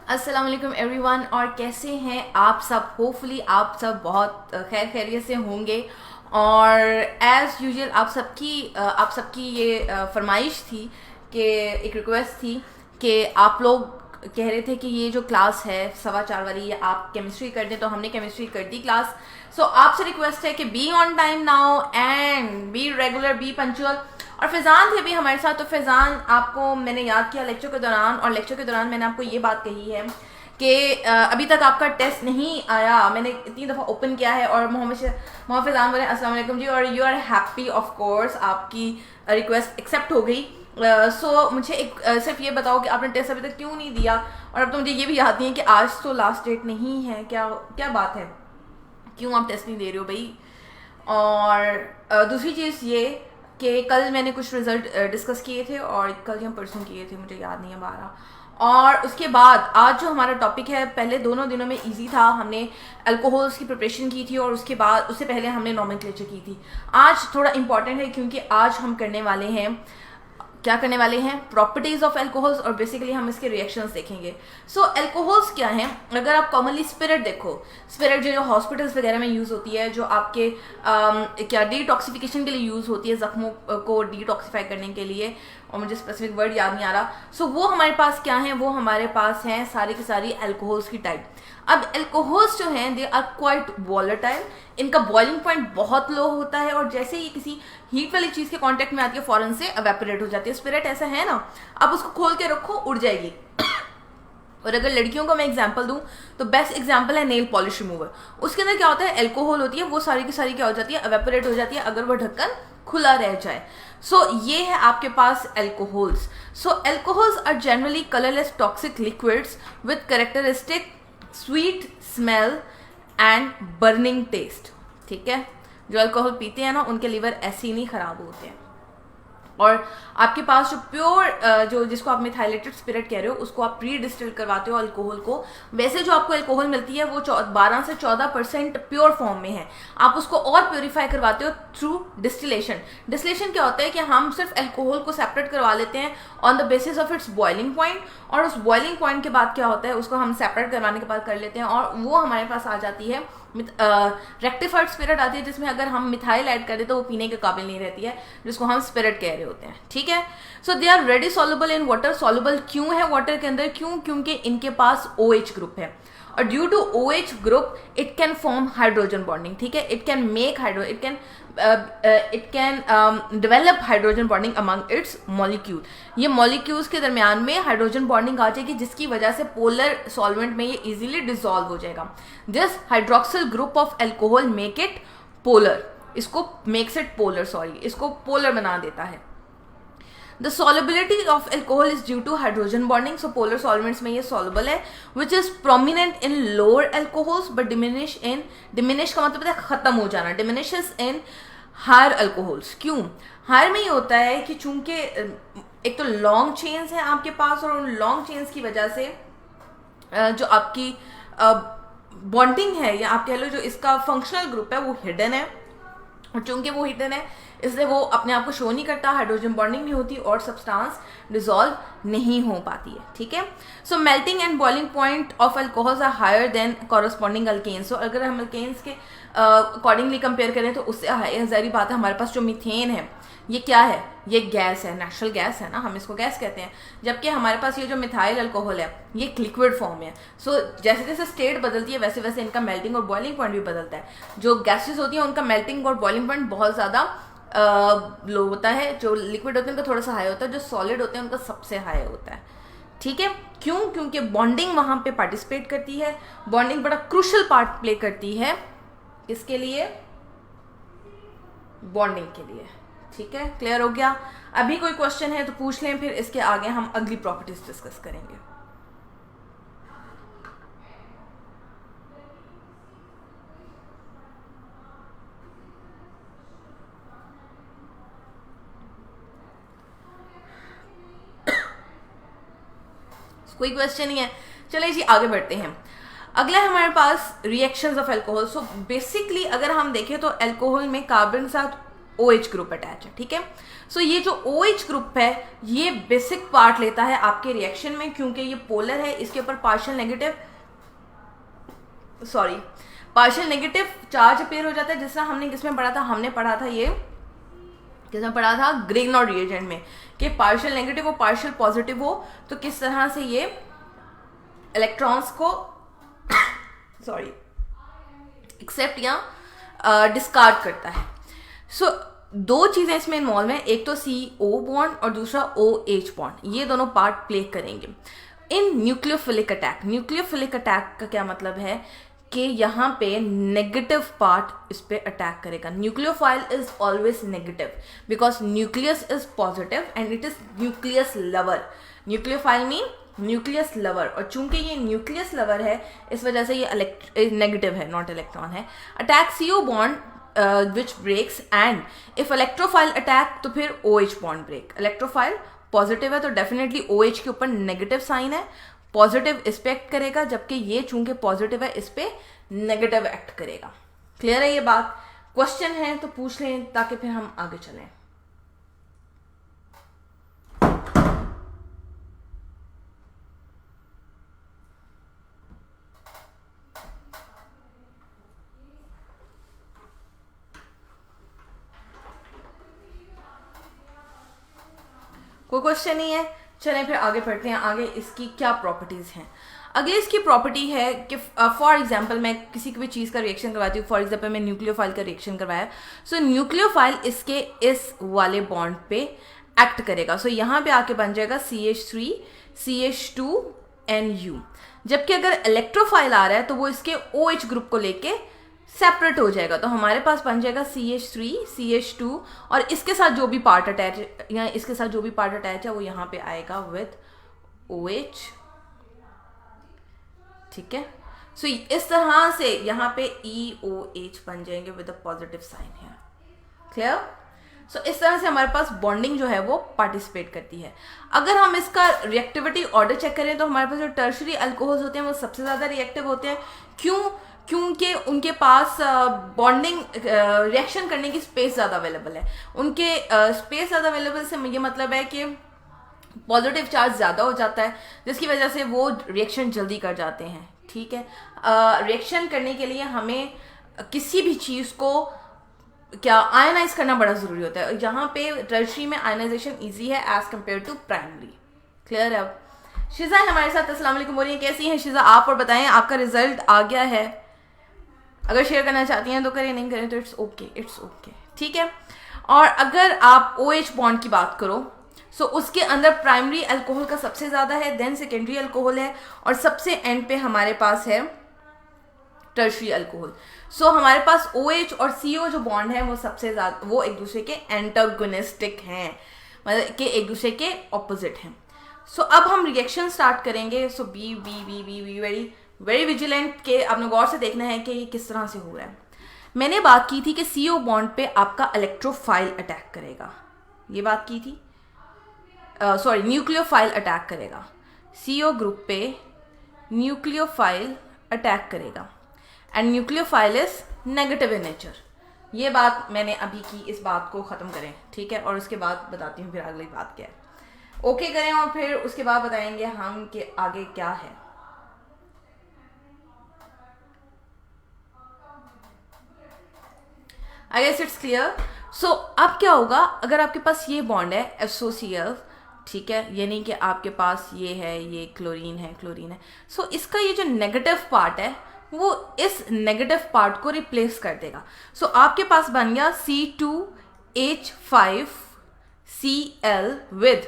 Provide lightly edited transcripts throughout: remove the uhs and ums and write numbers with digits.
अस्सलाम वालेकुम एवरीवन, और कैसे हैं आप सब। होपफुली आप सब बहुत खैर खैरियत से होंगे। और एज़ यूजुअल आप सबकी ये फरमाइश थी कि एक रिक्वेस्ट थी कि आप लोग कह रहे थे कि ये जो क्लास है 4:15 वाली, ये आप केमिस्ट्री कर दें, तो हमने केमिस्ट्री कर दी क्लास। सो आपसे रिक्वेस्ट है कि be on time now and be regular, be punctual. और फैज़ान थे भी हमारे साथ। तो फैज़ान, आपको मैंने याद किया लेक्चर के दौरान, और लेक्चर के दौरान मैंने आपको ये बात कही है कि अभी तक आपका टेस्ट नहीं आया। मैंने इतनी दफ़ा ओपन किया है। और मोहम्मद फैज़ान बोले अस्सलाम वालेकुम जी, और you are happy, of course आपकी रिक्वेस्ट एक्सेप्ट हो गई। सो मुझे सिर्फ ये बताओ कि आपने टेस्ट अभी तक क्यों नहीं दिया। और अब तो मुझे ये भी याद नहीं है कि आज तो लास्ट डेट नहीं है। क्या क्या बात है, क्यों आप टेस्ट नहीं दे रहे हो भाई। और दूसरी चीज़ ये कि कल मैंने कुछ रिजल्ट डिस्कस किए थे, और कल हम परसों किए थे, मुझे याद नहीं है 12। और उसके बाद आज जो हमारा टॉपिक है, पहले दोनों दिनों में इजी था, हमने अल्कोहल्स की प्रिपरेशन की थी, और उसके बाद उससे पहले हमने नॉमेनक्लेचर की थी। आज थोड़ा इंपॉर्टेंट है क्योंकि आज हम करने वाले हैं, क्या करने वाले हैं, प्रॉपर्टीज ऑफ अल्कोहल्स, और बेसिकली हम इसके रिएक्शंस देखेंगे। सो अल्कोहल्स क्या हैं। अगर आप कॉमनली स्पिरिट देखो, स्पिरिट जो हॉस्पिटल्स वगैरह में यूज़ होती है, जो आपके क्या डिटॉक्सिफिकेशन के लिए यूज़ होती है, जख्मों को डिटॉक्सीफाई करने के लिए, और मुझे स्पेसिफिक वर्ड याद नहीं आ रहा। सो वो हमारे पास क्या है, वो हमारे पास हैं सारी की सारी अल्कोहल्स की टाइप। अब अल्कोहल्स जो हैं दे आर क्वाइट वॉलेटाइल, इनका बॉइलिंग पॉइंट बहुत लो होता है, और जैसे ही किसी हीट वाली चीज़ के कांटेक्ट में आती है फौरन से एवेपोरेट हो जाती है। स्पिरिट ऐसा है ना, आप उसको खोल के रखो उड़ जाएगी। और अगर लड़कियों को मैं एग्जांपल दूं तो बेस्ट एग्जांपल है नेल पॉलिश रिमूवर। उसके अंदर क्या होता है, अल्कोहल होती है, वो सारी की सारी क्या हो जाती है, एवेपोरेट हो जाती है अगर वो ढक्कन खुला रह जाए। सो ये है आपके पास alcohols. So alcohols are generally colourless toxic liquids with characteristic sweet smell and burning taste. ठीक है, जो अल्कोहल पीते हैं ना, उनके लीवर ऐसे ही नहीं खराब होते हैं। और आपके पास जो प्योर जो जिसको आप मिथाइलेटेड स्पिरिट कह रहे हो, उसको आप प्री डिस्टिल करवाते हो अल्कोहल को। वैसे जो आपको अल्कोहल मिलती है वो 12 से 14% प्योर फॉर्म में है। आप उसको और प्योरीफाई करवाते हो थ्रू डिस्टिलेशन। डिस्टिलेशन क्या होता है कि हम सिर्फ अल्कोहल को सेपरेट करवा लेते हैं on the basis of its boiling point, और उस बॉइलिंग पॉइंट के बाद क्या होता है, उसको हम सेपरेट करवाने के बाद कर लेते हैं, और वो हमारे पास आ जाती है रेक्टिफाइड स्पिरिट आती है, जिसमें अगर हम मिथाइल ऐड कर दे तो वो पीने के काबिल नहीं रहती है, जिसको हम स्पिरिट कह रहे होते हैं। ठीक है, so they are readily soluble in water. Soluble क्यों है वाटर के अंदर, क्योंकि इनके पास OH ग्रुप है, और due to OH group it can form hydrogen bonding. ठीक है, it can make it can develop hydrogen bonding among its molecule. ये मॉलिक्यूल्स के दरमियान में हाइड्रोजन बॉन्डिंग आ जाएगी, जिसकी वजह से पोलर सॉल्वेंट में ये इजीली डिसॉल्व हो जाएगा। This hydroxyl group of alcohol make it polar, इसको पोलर बना देता है। The solubility of alcohol is due to hydrogen bonding. So polar solvents में ये soluble है, which is prominent in lower alcohols but diminish का मतलब है खत्म हो जाना, diminishes in higher alcohols। क्यों हायर में ये होता है कि चूंकि एक तो लॉन्ग चेन्स हैं आपके पास, और उन लॉन्ग चेन्स की वजह से जो आपकी बॉन्डिंग है, या आप कह लो जो इसका फंक्शनल ग्रुप है, वो हिडन है। और चूंकि वो हिडन है इसलिए वो अपने आप को शो नहीं करता, हाइड्रोजन बॉन्डिंग नहीं होती, और सब्सटेंस डिसॉल्व नहीं हो पाती है। ठीक है, so melting and boiling point of alcohols are higher than corresponding alkanes. तो अगर हम अल्केन्स के अकॉर्डिंगली कंपेयर करें तो उससे हाई, ज़ाहिर बात है। हमारे पास जो मीथेन है ये क्या है, ये गैस है, नेचुरल गैस है ना, हम इसको गैस कहते हैं। जबकि हमारे पास ये जो मिथाइल अल्कोहल है ये एक लिक्विड फॉर्म में है। सो जैसे जैसे स्टेट बदलती है वैसे वैसे इनका मेल्टिंग और बॉइलिंग पॉइंट भी बदलता है। जो गैसेस होती हैं उनका मेल्टिंग और बॉइलिंग पॉइंट बहुत ज़्यादा लो होता है, जो लिक्विड होते हैं उनका थोड़ा सा हाई होता है, जो सॉलिड होते हैं उनका सबसे हाई होता है। ठीक है, क्यों, क्योंकि बॉन्डिंग वहाँ पे पार्टिसिपेट करती है। बॉन्डिंग बड़ा क्रूशल पार्ट प्ले करती है इसके लिए, बॉन्डिंग के लिए। ठीक है, क्लियर हो गया। अभी कोई क्वेश्चन है तो पूछ लें, फिर इसके आगे हम अगली प्रॉपर्टीज डिस्कस करेंगे। कोई क्वेश्चन नहीं है, चलिए जी आगे बढ़ते हैं। अगला हमारे पास reactions of alcohol. So basically अगर हम देखें तो अल्कोहल में कार्बन के साथ OH ग्रुप अटैच है, ठीक है। सो ये जो OH ग्रुप है ये बेसिक पार्ट लेता है आपके रिएक्शन में, क्योंकि ये पोलर है, इसके ऊपर पार्शियल नेगेटिव चार्ज अपेयर हो जाता है। जिस तरह हमने किसमें पढ़ा था, हमने पढ़ा था ये किसमें पढ़ा था, ग्रिग्नॉड रिएजेंट में, कि पार्शियल नेगेटिव हो पार्शियल पॉजिटिव हो तो किस तरह से ये इलेक्ट्रॉन्स को एक्सेप्ट या डिस्कार्ड करता है। सो दो चीजें इसमें इन्वॉल्व हैं, एक तो CO बॉन्ड और दूसरा OH बॉन्ड, ये दोनों पार्ट प्ले करेंगे इन न्यूक्लियोफिलिक अटैक। न्यूक्लियोफिलिक अटैक का क्या मतलब है कि यहाँ पे नेगेटिव पार्ट इस पे अटैक करेगा। Nucleophile is always negative because nucleus is positive and it is nucleus lover. Nucleophile mean nucleus lover, और चूंकि ये न्यूक्लियस लवर है इस वजह से ये नेगेटिव है, नॉट इलेक्ट्रॉन है। Attack CO bond which breaks, and if electrophile attack तो फिर OH bond break. Electrophile positive है तो डेफिनेटली OH के ऊपर नेगेटिव साइन है, पॉजिटिव इस पे एक्ट करेगा, जबकि ये चूंकि पॉजिटिव है इस पे नेगेटिव एक्ट करेगा। क्लियर है ये बात? क्वेश्चन है तो पूछ लें ताकि फिर हम आगे चलें। कोई क्वेश्चन नहीं है, चलें फिर आगे पढ़ते हैं। आगे इसकी क्या प्रॉपर्टीज हैं? अगली इसकी प्रॉपर्टी है कि फॉर एग्जांपल मैं किसी भी चीज़ का रिएक्शन करवाती हूँ, फॉर एग्जांपल मैं न्यूक्लियोफाइल का रिएक्शन करवाया, सो न्यूक्लियोफाइल इसके इस वाले बॉन्ड पे एक्ट करेगा। सो यहाँ पे आके बन जाएगा CH3 CH2 NU, जबकि अगर इलेक्ट्रोफाइल आ रहा है तो वो इसके OH ग्रुप को लेके सेपरेट हो जाएगा। तो हमारे पास बन जाएगा CH3 CH2 और इसके साथ जो भी पार्ट अटैच या इसके साथ जो भी पार्ट अटैच है वो यहाँ पे आएगा विद OH, ठीक है। सो इस तरह से यहाँ पे EOH बन जाएंगे विद अ पॉजिटिव साइन है। क्लियर? सो इस तरह से हमारे पास बॉन्डिंग जो है वो पार्टिसिपेट करती है। अगर हम इसका रिएक्टिविटी ऑर्डर चेक करें तो हमारे पास जो टर्शरी अल्कोहल्स होते हैं वो सबसे ज़्यादा रिएक्टिव होते हैं। क्योंकि उनके पास बॉन्डिंग रिएक्शन करने की स्पेस ज़्यादा अवेलेबल है। उनके स्पेस ज़्यादा अवेलेबल से ये मतलब है कि पॉजिटिव चार्ज ज़्यादा हो जाता है, जिसकी वजह से वो रिएक्शन जल्दी कर जाते हैं, ठीक है। रिएक्शन करने के लिए हमें किसी भी चीज़ को क्या आयनाइज करना बड़ा ज़रूरी होता है। यहाँ पे टर्शरी में आयनाइजेशन ईजी है as compare to primary. Clear है? अब शिजा है हमारे साथ। अस्सलाम वालेकुम, बोलिए कैसी हैं शिजा आप, और बताएं आपका रिजल्ट आ गया है। अगर शेयर करना चाहती हैं तो करें, नहीं करें तो इट्स ओके, ठीक है। और अगर आप OH बॉन्ड की बात करो सो उसके अंदर प्राइमरी अल्कोहल का सबसे ज़्यादा है, देन सेकेंडरी अल्कोहल है, और सबसे एंड पे हमारे पास है टर्शरी अल्कोहल। सो हमारे पास OH और CO जो बॉन्ड है वो सबसे ज़्यादा वो एक दूसरे के एंटागोनिस्टिक हैं, मतलब कि एक दूसरे के ऑपोजिट हैं। सो अब हम रिएक्शन स्टार्ट करेंगे। सो बी वेरी वेरी विजिलेंट के आपने गौर से देखना है कि ये किस तरह से हो रहा है। मैंने बात की थी कि CO बॉन्ड पे आपका इलेक्ट्रोफाइल अटैक करेगा, ये बात की थी, न्यूक्लियोफाइल अटैक करेगा। CO ग्रुप पे न्यूक्लियोफाइल अटैक करेगा and nucleophile is negative in nature. ये बात मैंने अभी की, इस बात को ख़त्म करें, ठीक है, और उसके बाद बताती हूँ फिर अगली बात क्या है। ओके करें और फिर उसके बाद बताएंगे हम कि आगे क्या है। I guess it's clear. So अब क्या होगा, अगर आपके पास ये बॉन्ड है SOCl, ठीक है, यानी कि आपके पास ये है, ये क्लोरीन है। सो इसका ये जो नेगेटिव पार्ट है वो इस नेगेटिव पार्ट को रिप्लेस कर देगा। सो आपके पास बन गया C2H5Cl विद,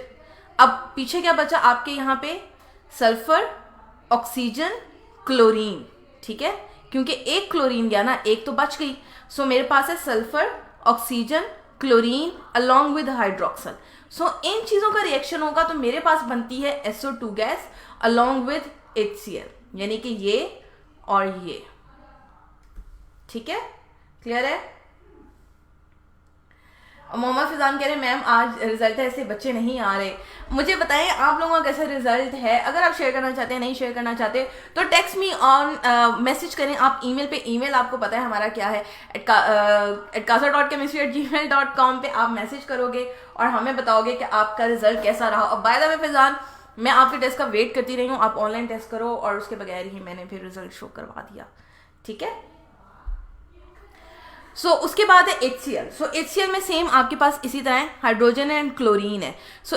अब पीछे क्या बचा आपके यहाँ पे, सल्फर, ऑक्सीजन, क्लोरीन, ठीक है, क्योंकि एक क्लोरीन गया ना, एक तो बच गई। सो मेरे पास है sulphur, oxygen, chlorine along with hydroxyl. So इन चीज़ों का रिएक्शन होगा तो मेरे पास बनती है SO2 gas along with HCl, यानी कि ये और ये, ठीक है, क्लियर है। और मोहम्मद फिजान कह रहे हैं मैम आज रिजल्ट है इसलिए बच्चे नहीं आ रहे। मुझे बताएं आप लोगों का कैसा रिजल्ट है। अगर आप शेयर करना चाहते हैं, नहीं शेयर करना चाहते तो टेक्स्ट मी ऑन, मैसेज करें आप ईमेल पे। ईमेल आपको पता है हमारा क्या है, @casa.chemistry@gmail.com पे आप मैसेज करोगे और हमें बताओगे कि आपका रिजल्ट कैसा रहा। और बाय द वे फिजान, मैं आपके टेस्ट का वेट करती रही हूँ, आप ऑनलाइन टेस्ट करो और उसके बगैर ही मैंने फिर रिजल्ट शो करवा दिया, ठीक है। उसके बाद है HCl। HCl में सेम आपके पास इसी तरह हाइड्रोजन एंड क्लोरीन है।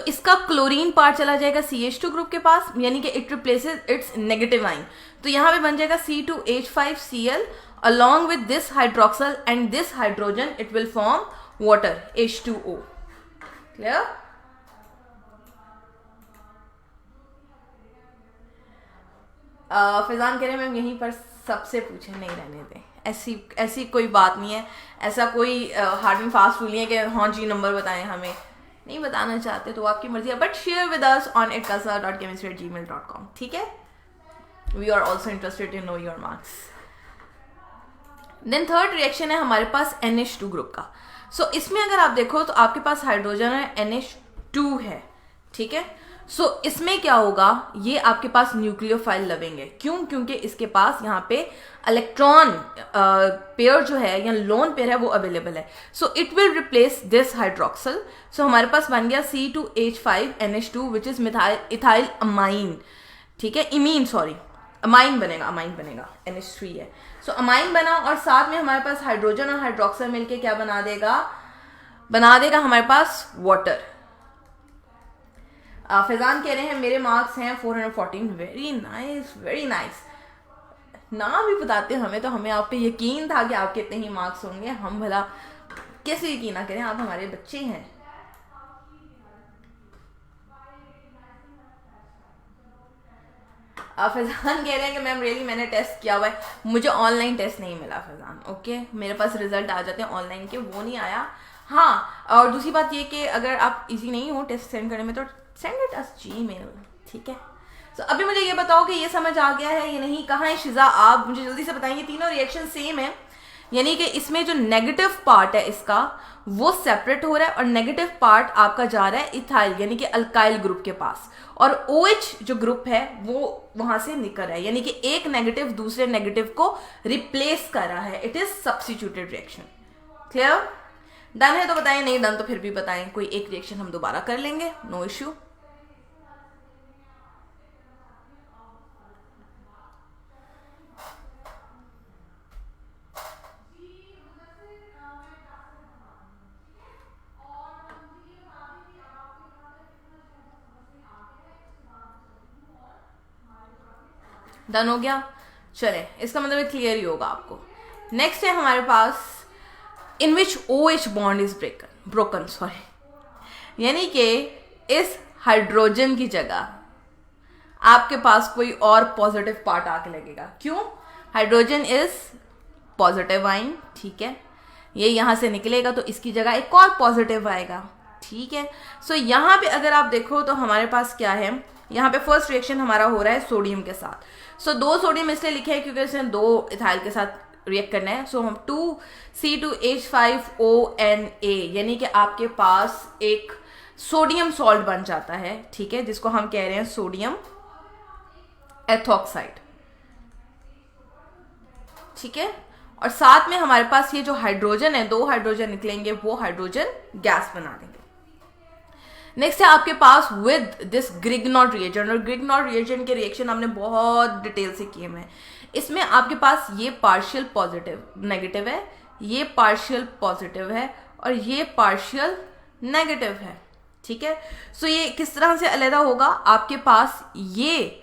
इसका क्लोरीन पार्ट चला जाएगा CH2 ग्रुप के पास, यानी कि it replaces it's negative ion. तो यहाँ पे बन जाएगा C2H5Cl along with this hydroxyl and this hydrogen it will form water H2O। Clear? Faizan कह रहे हैं मैम यहीं पर सबसे पूछे, नहीं रहने दें, ऐसी कोई बात नहीं है, ऐसा कोई हार्ड एंड फास्ट रूल नहीं है कि हाँ जी नंबर बताएं, हमें नहीं बताना चाहते तो आपकी मर्जी है, but share with us on @casa.chemistry@gmail.com, ठीक है। We are also interested in know your marks. Then third reaction है हमारे पास NH2 ग्रुप का। इसमें अगर आप देखो तो आपके पास हाइड्रोजन है, NH2 है, ठीक है। इसमें क्या होगा, ये आपके पास न्यूक्लियोफाइल लवेंगे। क्यों? क्योंकि इसके पास यहाँ पे इलेक्ट्रॉन पेयर जो है या लोन पेयर है वो अवेलेबल है। It will replace this hydroxyl. हमारे पास बन गया C2H5NH2 which is ethyl amine, ठीक है, अमाइन बनेगा NH3 है। अमाइन बना और साथ में हमारे पास हाइड्रोजन और हाइड्रोक्सिल मिलके क्या बना देगा हमारे पास वाटर। फैजान कह रहे हैं मेरे मार्क्स हैं 414। Very nice. ना भी बताते हमें तो हमें आप पे यकीन था कि आपके इतने ही मार्क्स होंगे, हम भला कैसे यकीन ना करें, आप हमारे बच्चे हैं। फैजान कह रहे हैं कि मैम रियली मैंने टेस्ट किया हुआ है, मुझे ऑनलाइन टेस्ट नहीं मिला फैजान। ओके, मेरे पास रिजल्ट आ जाते हैं ऑनलाइन के, वो नहीं आया। हाँ, और दूसरी बात ये कि अगर आप इजी नहीं हो टेस्ट सेंड करने में तो सेंड इट अस Gmail, ठीक है। अभी मुझे ये बताओ कि ये समझ आ गया है या नहीं। कहाँ है शिजा, आप मुझे जल्दी से बताएंगे। तीनों रिएक्शन सेम है, यानी कि इसमें जो नेगेटिव पार्ट है इसका वो सेपरेट हो रहा है और नेगेटिव पार्ट आपका जा रहा है इथाइल यानी कि अल्काइल ग्रुप के पास, और OH जो ग्रुप है वो वहां से निकल रहा है, यानी कि एक नेगेटिव दूसरे नेगेटिव को रिप्लेस कर रहा है। It is substituted reaction. Clear? Done है तो बताएं, नहीं डन तो फिर भी बताएं। कोई एक रिएक्शन हम दोबारा कर लेंगे, नो इश्यू। डन हो गया, चले, इसका मतलब क्लियर ही होगा आपको। नेक्स्ट है हमारे पास इन विच OH बॉन्ड इज ब्रोकन, यानी कि इस हाइड्रोजन की जगह आपके पास कोई और पॉजिटिव पार्ट आके लगेगा। क्यों? हाइड्रोजन इज पॉजिटिव आइन, ठीक है, ये यहां से निकलेगा तो इसकी जगह एक और पॉजिटिव आएगा, ठीक है। यहां पे अगर आप देखो तो हमारे पास क्या है, यहाँ पे फर्स्ट रिएक्शन हमारा हो रहा है सोडियम के साथ। दो सोडियम इसलिए लिखे हैं क्योंकि इसने दो इथाइल के साथ रिएक्ट करना है। हम 2C2H5ONA यानी कि आपके पास एक सोडियम सॉल्ट बन जाता है, ठीक है, जिसको हम कह रहे हैं सोडियम एथॉक्साइड, ठीक है। और साथ में हमारे पास ये जो हाइड्रोजन है, दो हाइड्रोजन निकलेंगे, वो हाइड्रोजन गैस बना देंगे। नेक्स्ट है आपके पास विद दिस ग्रिग्नॉट रिएजेंट, और ग्रिग्नॉट रिएजेंट के रिएक्शन हमने बहुत डिटेल से किए हैं। इसमें आपके पास ये पार्शियल पॉजिटिव नेगेटिव है, ये पार्शियल पॉजिटिव है और ये पार्शियल नेगेटिव है, ठीक है। ये किस तरह से अलग होगा, आपके पास ये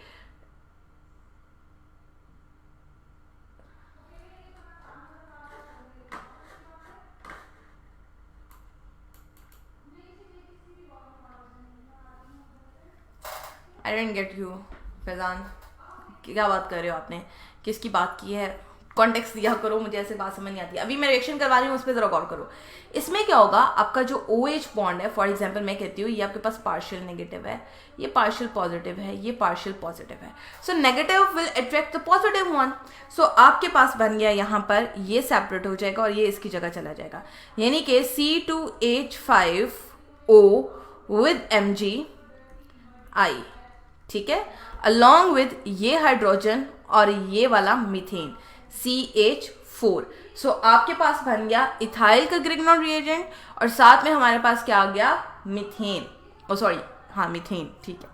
आई डेंट गेट यू फैजान, क्या बात कर रहे हो आपने, किसकी बात की है, कॉन्टेक्स्ट दिया करो, मुझे ऐसे बात समझ नहीं आती। अभी मैं रिएक्शन करवा रही हूँ, उस पर जरा गौर करो। इसमें क्या होगा, आपका जो OH बॉन्ड है, फॉर एग्जांपल मैं कहती हूँ ये आपके पास पार्शियल नेगेटिव है, ये पार्शियल पॉजिटिव है, ये पार्शियल पॉजिटिव है। So negative will attract the positive one. So आपके पास बन गया यहाँ पर, ये सेपरेट हो जाएगा और ये इसकी जगह चला जाएगा, यानी कि C2H5O विद Mg(I), ठीक है, अलॉन्ग विद ये हाइड्रोजन और ये वाला मीथेन CH4। सो आपके पास बन गया इथाइल का ग्रिग्नॉन रिएजेंट और साथ में हमारे पास क्या आ गया, मीथेन, मीथेन, ठीक है।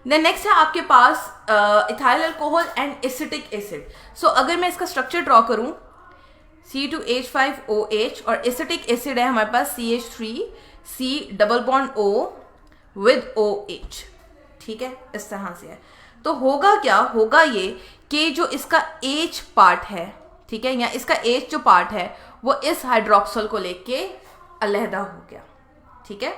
देन नेक्स्ट है आपके पास ethyl alcohol and acetic acid. So अगर मैं इसका स्ट्रक्चर ड्रॉ करूं, C2H5OH और एसिटिक एसिड है हमारे पास CH3C+O विद OH, ठीक है, इस तरह से है। तो होगा क्या, होगा ये कि जो इसका H पार्ट है, ठीक है, या इसका H जो पार्ट है वो इस हाइड्रोक्सल को लेके अलहदा हो गया, ठीक है,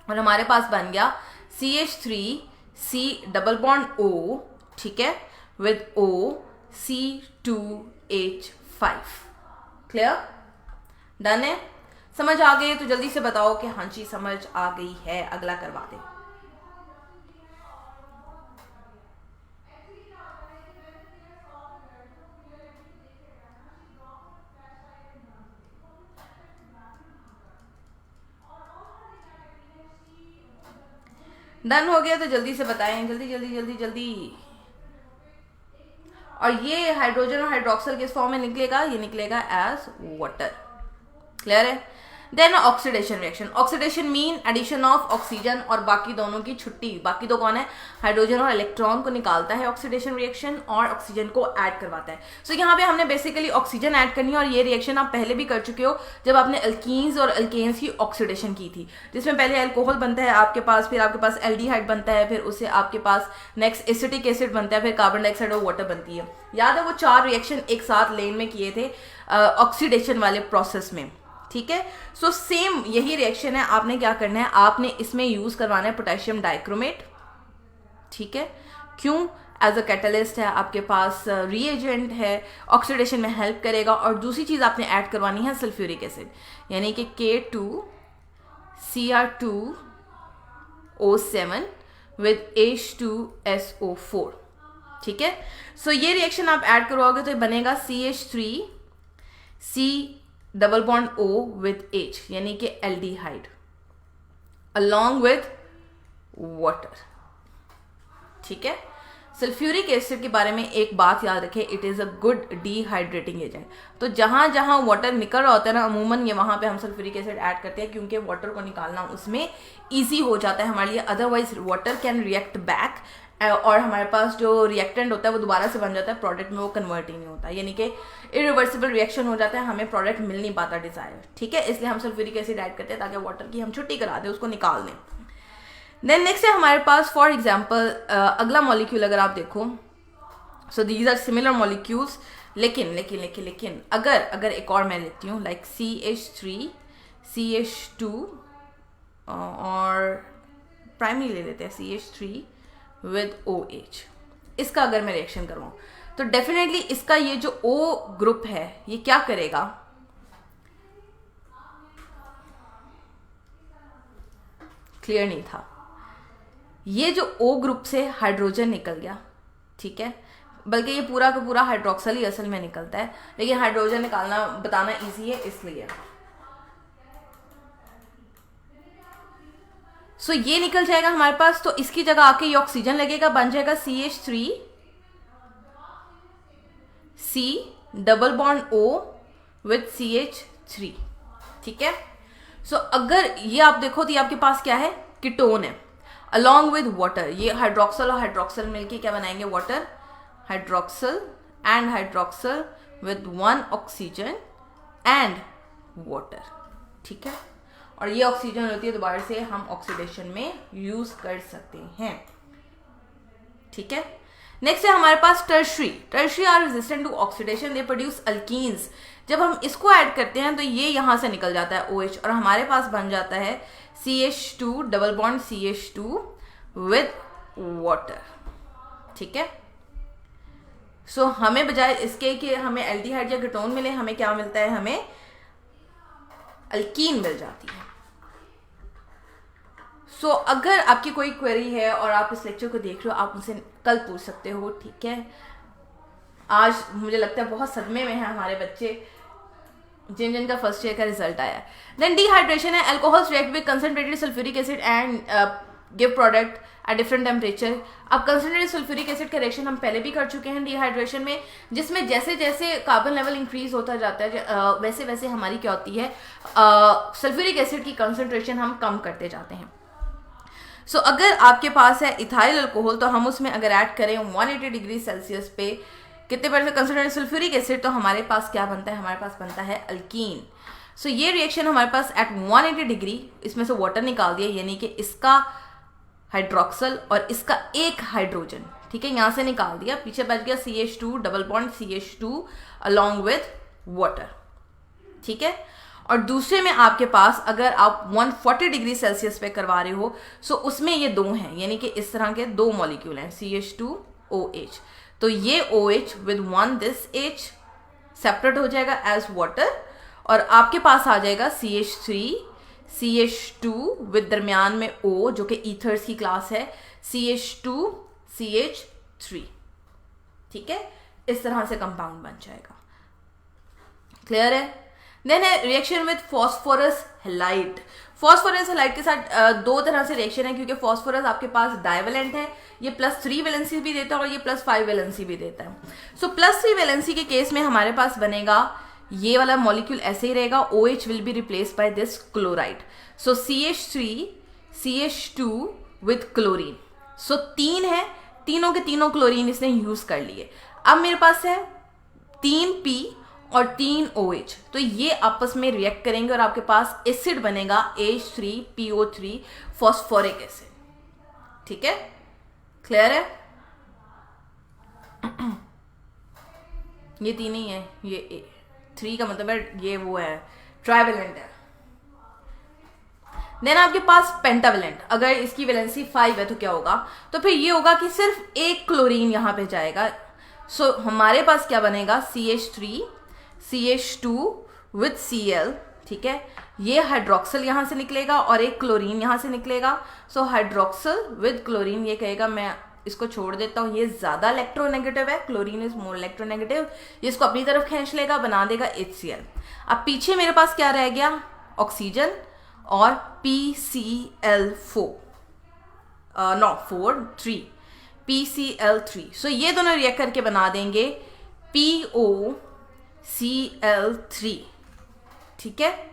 और हमारे पास बन गया CH3C+O, ठीक है, विद OC2H5। क्लियर, डन है? समझ आ गई तो जल्दी से बताओ कि हाँ जी समझ आ गई है, अगला करवा दें। डन हो गया तो जल्दी से बताएं, जल्दी जल्दी जल्दी जल्दी। और ये हाइड्रोजन और हाइड्रोक्सल किस फॉर्म में निकलेगा, ये निकलेगा एज वाटर। क्लियर है? Then oxidation reaction. Oxidation mean addition of oxygen और बाकी दोनों की छुट्टी। बाकी दो कौन है, हाइड्रोजन और इलेक्ट्रॉन को निकालता है ऑक्सीडेशन रिएक्शन और ऑक्सीजन को ऐड करवाता है। सो यहाँ पे हमने बेसिकली ऑक्सीजन ऐड करनी है और ये रिएक्शन आप पहले भी कर चुके हो जब आपने अल्कीन्स और अल्केन्स की ऑक्सीडेशन की थी, जिसमें पहले अल्कोहल बनता है आपके पास, फिर आपके पास एल्डिहाइड बनता है, फिर उससे आपके पास नेक्स्ट एसिटिक एसिड बनता है, फिर कार्बन डाइऑक्साइड और वाटर बनती है। याद है वो 4 रिएक्शन एक साथ लेन में किए थे ऑक्सीडेशन वाले प्रोसेस में, ठीक है। सो सेम यही रिएक्शन है, आपने क्या करना है, आपने इसमें यूज करवाना है पोटेशियम डाइक्रोमेट, ठीक है। क्यों? एज अ कैटलिस्ट है, आपके पास रिएजेंट है, ऑक्सीडेशन में हेल्प करेगा। और दूसरी चीज आपने ऐड करवानी है सल्फ्यूरिक एसिड, यानी कि K2Cr2O7 विद H2SO4, ठीक है। सो ये रिएक्शन आप ऐड करवाओगे तो ये बनेगा CH3C+O with H, यानी कि एल्डिहाइड along with वाटर, ठीक है। सल्फ्यूरिक एसिड के बारे में एक बात याद रखें, it is a good dehydrating agent. तो जहां जहां वाटर निकल रहा होता है ना, अमूमन ये वहां पे हम सल्फ्यूरिक एसिड ऐड करते हैं, क्योंकि वाटर को निकालना उसमें इजी हो जाता है हमारे लिए। Otherwise water can react back और हमारे पास जो रिएक्टेंट होता है वो दोबारा से बन जाता है, प्रोडक्ट में वो कन्वर्ट ही नहीं होता, यानी कि इरिवर्सिबल रिएक्शन हो जाता है, हमें प्रोडक्ट मिल नहीं पाता डिजायर, ठीक है। इसलिए हम सल्फ्यूरिक एसिड ऐड करते हैं ताकि वाटर की हम छुट्टी करा दें, उसको निकाल दें। देन नेक्स्ट है हमारे पास फॉर एग्जाम्पल अगला मॉलिक्यूल अगर आप देखो, so these are similar molecules, लेकिन लेकिन लेकिन लेकिन अगर एक और मैं लेती हूँ लाइक CH3CH2 और प्राइमरी ले लेते हैं CH3 विद OH। इसका अगर मैं रिएक्शन करवाऊँ तो डेफिनेटली इसका ये जो O ग्रुप है ये क्या करेगा, क्लियर नहीं था, ये जो O ग्रुप से हाइड्रोजन निकल गया, ठीक है, बल्कि ये पूरा का पूरा हाइड्रोक्सल ही असल में निकलता है, लेकिन हाइड्रोजन निकालना बताना इजी है इसलिए। सो ये निकल जाएगा हमारे पास, तो इसकी जगह आके ये ऑक्सीजन लगेगा, बन जाएगा CH3C+O विद CH3, ठीक है। सो अगर ये आप देखो तो ये आपके पास क्या है, कीटोन है अलॉन्ग विद वाटर। ये हाइड्रोक्सल और हाइड्रोक्सल मिलके क्या बनाएंगे, water, hydroxyl and hydroxyl with 1 oxygen and water, ठीक है। और ये ऑक्सीजन होती है, दोबारा से हम ऑक्सीडेशन में यूज कर सकते हैं, ठीक है। नेक्स्ट है हमारे पास tertiary are resistant to oxidation, they produce alkenes. जब हम इसको ऐड करते हैं तो ये यहां से निकल जाता है OH और हमारे पास बन जाता है CH2 विद वाटर, ठीक है। सो हमें बजाय इसके कि हमें एल्डिहाइड या कीटोन मिले, हमें क्या मिलता है, हमें अल्कीन मिल जाती है। सो अगर आपकी कोई क्वेरी है और आप इस लेक्चर को देख रहे हो, आप मुझसे कल पूछ सकते हो, ठीक है। आज मुझे लगता है बहुत सदमे में है हमारे बच्चे जिन जिनका फर्स्ट ईयर का रिजल्ट आया है। देन डिहाइड्रेशन है, alcohols react with concentrated sulphuric acid and give product at different temperature. अब कंसंट्रेटेड सल्फ्यूरिक एसिड का रिएक्शन हम पहले भी कर चुके हैं डिहाइड्रेशन में, जिसमें जैसे जैसे कार्बन लेवल इंक्रीज होता जाता है वैसे वैसे हमारी क्या होती है, सल्फ्यूरिक एसिड की कंसंट्रेशन हम कम करते जाते हैं। सो अगर आपके पास है इथाइल अल्कोहल, तो हम उसमें अगर ऐड करें 180 डिग्री सेल्सियस पे कितने परसेंट कंसंट्रेटेड सल्फ्यूरिक एसिड, तो हमारे पास क्या बनता है, हमारे पास बनता है अल्कीन। सो ये रिएक्शन हमारे पास एट 180 डिग्री, इसमें से वाटर निकाल दिया, यानी कि इसका हाइड्रोक्सल और इसका एक हाइड्रोजन, ठीक है, यहां से निकाल दिया, पीछे बच गया CH2 double bond CH2 along with water, ठीक है। और दूसरे में आपके पास अगर आप 140 डिग्री सेल्सियस पे करवा रहे हो, सो उसमें ये दो हैं, यानी कि इस तरह के दो मॉलिक्यूल हैं CH2OH, तो ये OH with one this H separate हो जाएगा एज वाटर, और आपके पास आ जाएगा CH2 विद दरमियान में O जो कि ईथर्स की क्लास है, CH2CH3, ठीक है, इस तरह से कंपाउंड बन जाएगा। क्लियर है। देन है reaction with phosphorus halide. Phosphorus halide के साथ दो तरह से रिएक्शन है, क्योंकि फॉस्फोरस आपके पास डाइवेलेंट है, ये +3 वैलेंसी भी देता है और ये +5 वैलेंसी भी देता है। सो +3 वैलेंसी के केस में हमारे पास बनेगा ये वाला मॉलिक्यूल ऐसे ही रहेगा, OH will be replaced by this chloride, so CH3CH2 with chlorine. So तीन है, तीनों के तीनों क्लोरीन इसने यूज कर लिए। अब मेरे पास है 3P और 3 OH, तो ये आपस में रिएक्ट करेंगे और आपके पास एसिड बनेगा H3PO3 फॉस्फोरिक एसिड, ठीक है। क्लियर है। ये तीन ही है, ये 3 का मतलब है ये वो है ट्राइवेलेंट है। देन आपके पास पेंटावेलेंट, अगर इसकी वैलेंसी 5 है तो क्या होगा, तो फिर ये होगा कि सिर्फ एक क्लोरीन यहां पे जाएगा। सो हमारे पास क्या बनेगा, CH3CH2 विद Cl, ठीक है, ये हाइड्रोक्सल यहां से निकलेगा और एक क्लोरीन यहां से निकलेगा। सो हाइड्रोक्सल विद क्लोरीन, ये कहेगा मैं इसको छोड़ देता हूं, ये ज्यादा इलेक्ट्रोनेगेटिव है, क्लोरीन इज मोर इलेक्ट्रोनेगेटिव, ये इसको अपनी तरफ खींच लेगा, बना देगा HCl। अब पीछे मेरे पास क्या रह गया, ऑक्सीजन और PCl4 PCl3। सो ये दोनों रिएक्ट करके बना देंगे POCl3, ठीक है।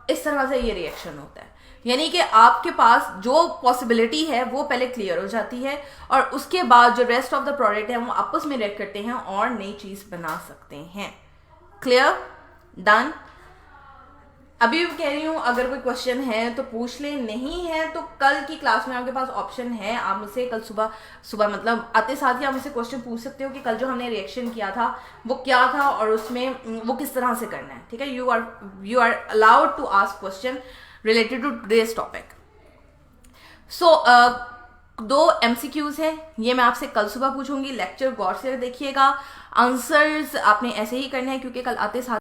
इस तरह से ये रिएक्शन होता है, यानी कि आपके पास जो पॉसिबिलिटी है वो पहले क्लियर हो जाती है और उसके बाद जो रेस्ट ऑफ द प्रोडक्ट है वो आपस में रिएक्ट करते हैं और नई चीज बना सकते हैं। Clear, done. अभी भी कह रही हूं अगर कोई क्वेश्चन है तो पूछ ले, नहीं है तो कल की क्लास में आपके पास ऑप्शन है, आप मुझसे कल सुबह मतलब आते साथ ही आप मुझसे क्वेश्चन पूछ सकते हो कि कल जो हमने रिएक्शन किया था वो क्या था और उसमें वो किस तरह से करना है, ठीक है। You are allowed to ask question related to today's topic. So 2 MCQs है, ये मैं आपसे कल सुबह पूछूंगी, लेक्चर गौर से देखिएगा, आंसर्स आपने ऐसे ही करने हैं क्योंकि कल आते साथ